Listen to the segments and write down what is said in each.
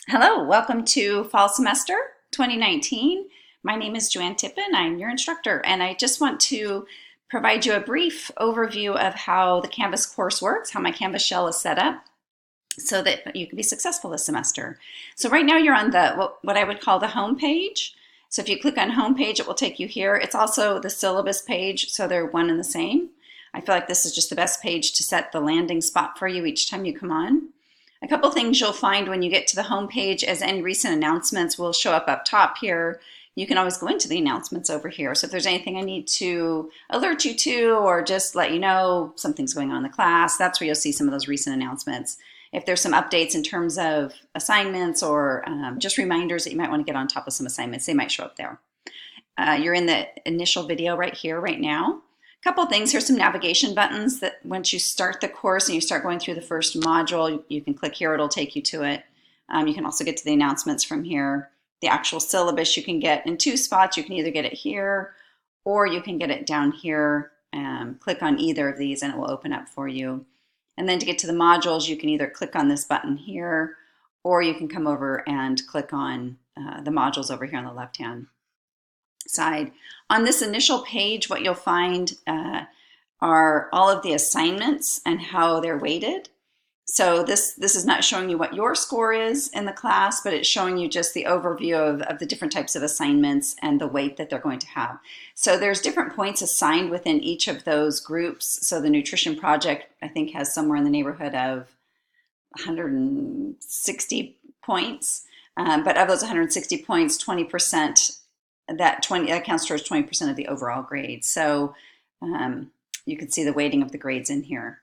Hello, welcome to Fall Semester 2019. My name is Joanne Tippin. I'm your instructor, and I just want to provide you a brief overview of how the Canvas course works, how my Canvas shell is set up, so that you can be successful this semester. So right now you're on the what I would call the home page. So if you click on home page, it will take you here. It's also the syllabus page, so they're one and the same. I feel like this is just the best page to set the landing spot for you each time you come on. A couple things you'll find when you get to the home page, as any recent announcements will show up top here. You can always go into the announcements over here. So if there's anything I need to alert you to or just let you know something's going on in the class, that's where you'll see some of those recent announcements. If there's some updates in terms of assignments or just reminders that you might want to get on top of some assignments, they might show up there. You're in the initial video right here, right now. A couple things, here's some navigation buttons that once you start the course and you start going through the first module, you can click here, it'll take you to it. You can also get to the announcements from here. The actual syllabus you can get in two spots. You can either get it here or you can get it down here. Click on either of these and it will open up for you. And then to get to the modules, you can either click on this button here or you can come over and click on the modules over here on the left-hand side. On this initial page, what you'll find are all of the assignments and how they're weighted. So this is not showing you what your score is in the class, but it's showing you just the overview of the different types of assignments and the weight that they're going to have. So there's different points assigned within each of those groups. So the nutrition project, I think, has somewhere in the neighborhood of 160 points. But of those 160 points, 20%, that counts towards 20% of the overall grade. So you can see the weighting of the grades in here.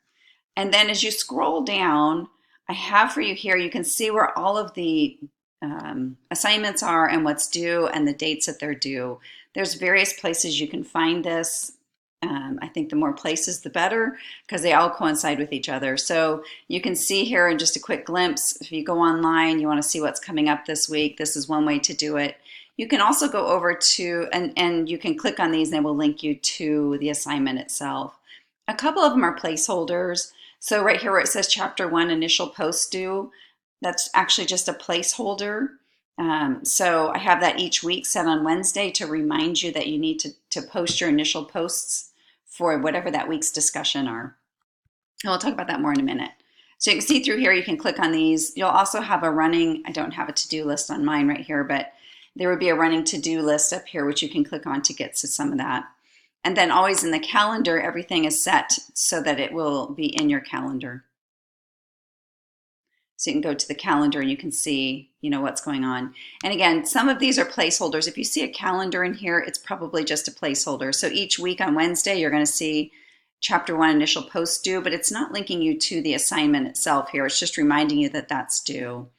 And then as you scroll down, I have for you here, you can see where all of the assignments are and what's due and the dates that they're due. There's various places you can find this. I think the more places, the better, because they all coincide with each other. So you can see here in just a quick glimpse, if you go online, you want to see what's coming up this week, this is one way to do it. You can also go over to, and you can click on these and they will link you to the assignment itself. A couple of them are placeholders. So right here where it says Chapter 1 Initial Post Due, that's actually just a placeholder. So I have that each week set on Wednesday to remind you that you need to post your initial posts for whatever that week's discussion are. And we'll talk about that more in a minute. So you can see through here, you can click on these. You'll also have a running, I don't have a to-do list on mine right here, but there would be a running to-do list up here, which you can click on to get to some of that. And then always in the calendar, everything is set so that it will be in your calendar. So you can go to the calendar and you can see, what's going on. And again, some of these are placeholders. If you see a calendar in here, it's probably just a placeholder. So each week on Wednesday, you're going to see Chapter 1 Initial Post Due, but it's not linking you to the assignment itself here. It's just reminding you that that's due.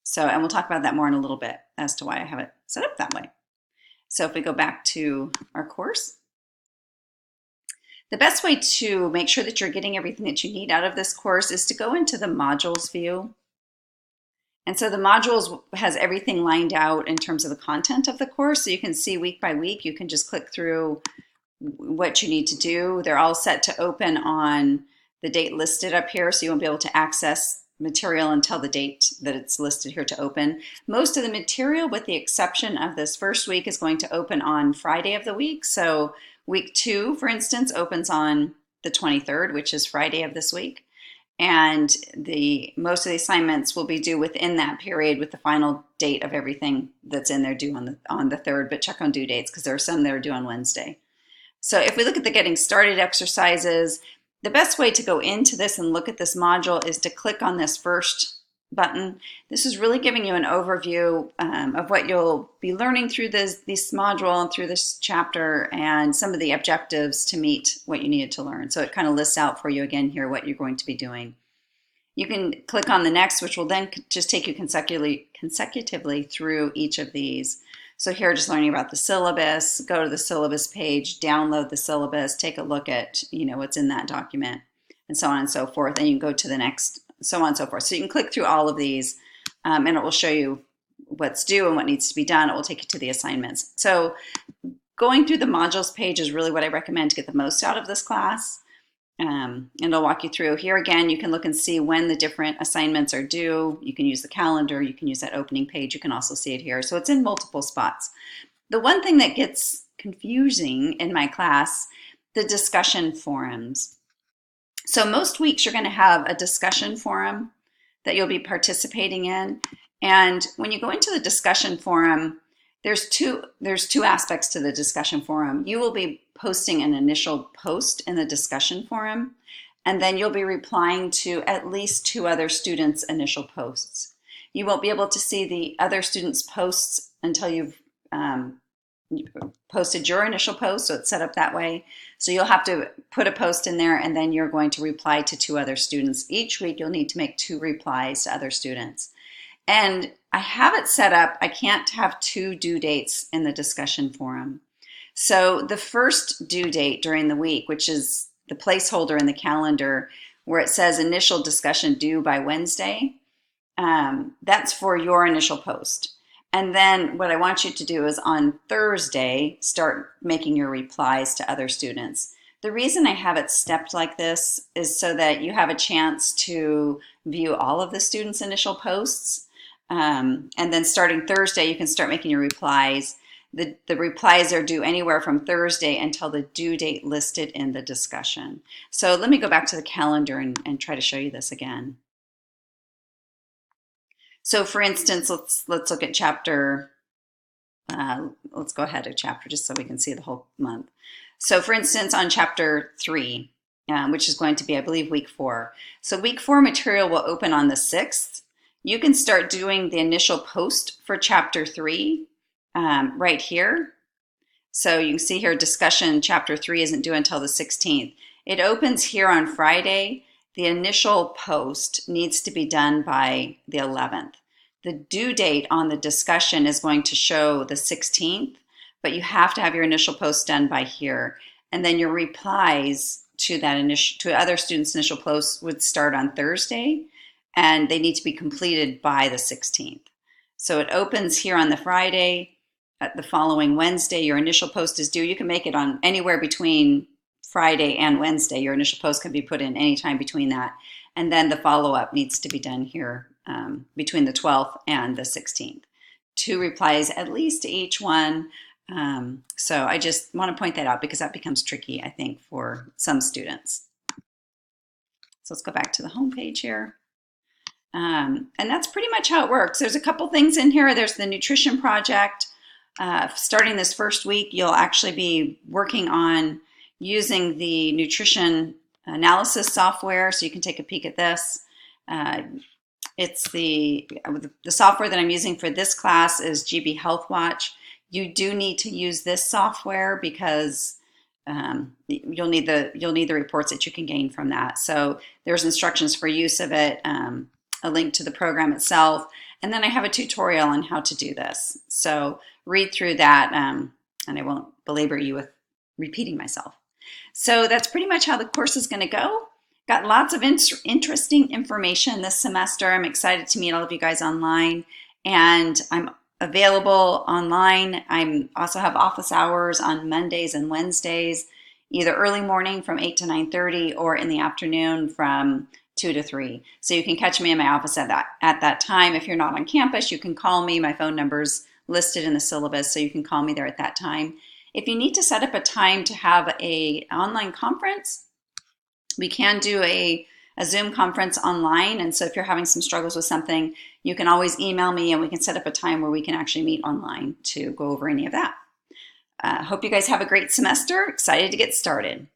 So, and we'll talk about that more in a little bit as to why I have it set up that way. So if we go back to our course, the best way to make sure that you're getting everything that you need out of this course is to go into the modules view. And so the modules has everything lined out in terms of the content of the course. So you can see week by week, you can just click through what you need to do. They're all set to open on the date listed up here. So you won't be able to access material until the date that it's listed here to open. Most of the material, with the exception of this first week, is going to open on Friday of the week. So week 2, for instance, opens on the 23rd, which is Friday of this week. And most of the assignments will be due within that period with the final date of everything that's in there due on the 3rd, but check on due dates because there are some that are due on Wednesday. So if we look at the getting started exercises, the best way to go into this and look at this module is to click on this first button. This is really giving you an overview of what you'll be learning through this module and through this chapter and some of the objectives to meet what you needed to learn. So it kind of lists out for you again here what you're going to be doing. You can click on the next, which will then just take you consecutively through each of these. So here, just learning about the syllabus, go to the syllabus page, download the syllabus, take a look at what's in that document, and so on and so forth. And you can go to the next, so on and so forth. So you can click through all of these, and it will show you what's due and what needs to be done. It will take you to the assignments. So going through the modules page is really what I recommend to get the most out of this class. And it'll walk you through. Here again, you can look and see when the different assignments are due. You can use the calendar. You can use that opening page. You can also see it here. So it's in multiple spots. The one thing that gets confusing in my class, the discussion forums. So most weeks you're going to have a discussion forum that you'll be participating in. And when you go into the discussion forum, there's two aspects to the discussion forum. You will be posting an initial post in the discussion forum, and then you'll be replying to at least 2 other students' initial posts. You won't be able to see the other students' posts until you've posted your initial post, so it's set up that way. So you'll have to put a post in there, and then you're going to reply to 2 other students. Each week you'll need to make 2 replies to other students. And I have it set up, I can't have 2 due dates in the discussion forum. So the first due date during the week, which is the placeholder in the calendar where it says initial discussion due by Wednesday, that's for your initial post. And then what I want you to do is on Thursday, start making your replies to other students. The reason I have it stepped like this is so that you have a chance to view all of the students' initial posts. And then starting Thursday, you can start making your replies. The replies are due anywhere from Thursday until the due date listed in the discussion. So let me go back to the calendar and try to show you this again. So for instance, let's look at chapter, let's go ahead a chapter just so we can see the whole month. So for instance, on chapter 3, which is going to be, I believe, week 4. So week 4 material will open on the 6th. You can start doing the initial post for chapter 3 right here. So you can see here, discussion chapter 3 isn't due until the 16th. It opens here on Friday. The initial post needs to be done by the 11th. The due date on the discussion is going to show the 16th, but you have to have your initial post done by here. And then your replies to other students' initial posts would start on Thursday, and they need to be completed by the 16th. So it opens here on the Friday. The following Wednesday, your initial post is due. You can make it on anywhere between Friday and Wednesday. Your initial post can be put in anytime between that. And then the follow-up needs to be done here between the 12th and the 16th. 2 replies at least to each one. So I just want to point that out because that becomes tricky, I think, for some students. So let's go back to the home page here. And that's pretty much how it works. There's a couple things in here. There's the nutrition project. Starting this first week, you'll actually be working on using the nutrition analysis software, so you can take a peek at this. It's the software that I'm using for this class is GB Health Watch. You do need to use this software because you'll need the reports that you can gain from that. So there's instructions for use of it, a link to the program itself, and then I have a tutorial on how to do this. So read through that, and I won't belabor you with repeating myself. So that's pretty much how the course is going to go. Got lots of interesting information this semester. I'm excited to meet all of you guys online, and I'm available online. I also have office hours on Mondays and Wednesdays, either early morning from 8 to 9:30 or in the afternoon from 2 to 3. So you can catch me in my office at that time. If you're not on campus, you can call me. My phone number's listed in the syllabus, so you can call me there at that time. If you need to set up a time to have an online conference, we can do a Zoom conference online. And so if you're having some struggles with something, you can always email me and we can set up a time where we can actually meet online to go over any of that. Hope you guys have a great semester. Excited to get started.